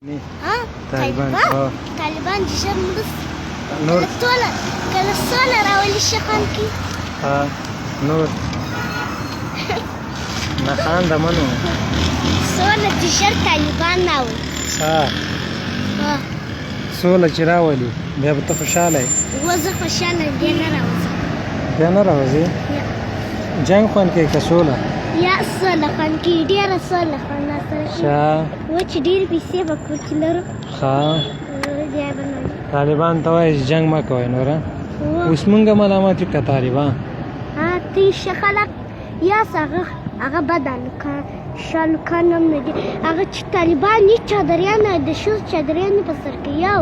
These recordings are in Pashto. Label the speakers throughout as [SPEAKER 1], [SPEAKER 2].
[SPEAKER 1] طالبان ژر مرسته
[SPEAKER 2] نور
[SPEAKER 1] کله سوله راولي ښه خوند کوي.
[SPEAKER 2] نور نه خانده منو
[SPEAKER 1] سوله چې ژر طالبان راولي.
[SPEAKER 2] سوله چې راولي بیا به ته خوشحاله یې.
[SPEAKER 1] زه خوشحاله یم، بیا نه راوځم.
[SPEAKER 2] بیا نه راوځې؟ جنګ خوند کوي که سوله؟
[SPEAKER 1] یا سوله خوند کوي، ډېره سوله خوند راسره کوي. و چې ډېرې پیسې به کور کې لرو بیا به نه.
[SPEAKER 2] طالبان ته وایي چې جنګ مه کوئ نوره. اوس مونږ ملامت یو که طالبان؟
[SPEAKER 1] تی ښه خلک یاست، هغه بد هلکان ښه هلکان هم نه دي. هغه چې طالبان وي چادریان د ښځو چادریان یې په سر کې یا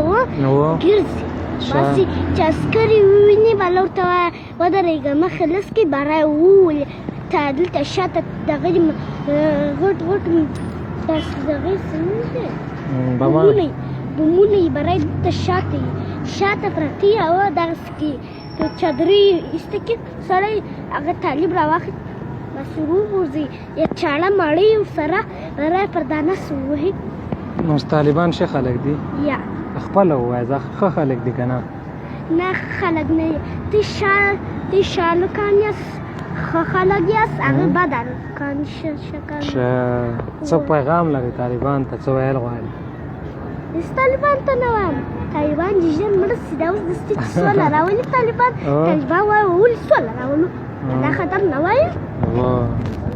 [SPEAKER 1] ګرځي باسي چې عسکري وویني بله ورته وایه ودرېږه مخې لس کې بری وولي ته دلته شاته دغه غټ غټ داسې دغې څه نوم دی بمونه یې بری دلته شاته پرته یي او دغسې کې چادرې یې ایسته کړي سړی هغه طالب راواخېست بس وغورځي یا چاړه ماړه یې ورسره بری پر دانه سو ووهي.
[SPEAKER 2] نو طالبان ښه خلک دي؟
[SPEAKER 1] یا
[SPEAKER 2] خپله ووایه زه ښه خلک دي که نه؟
[SPEAKER 1] نه خلک نه دي. تی ښه هلکان یاست، ښه خلک یاست، هغه بد هلکان
[SPEAKER 2] څه پیغام لري طالبان ته، څه ویل غواړي؟
[SPEAKER 1] هېڅ طالبان ته نه وایم، طالبان چې ژر مړه سي. دا اوس دستي چې سوله راولي طالبان وایي ولې سوله راولو، دا خطر نه وایي.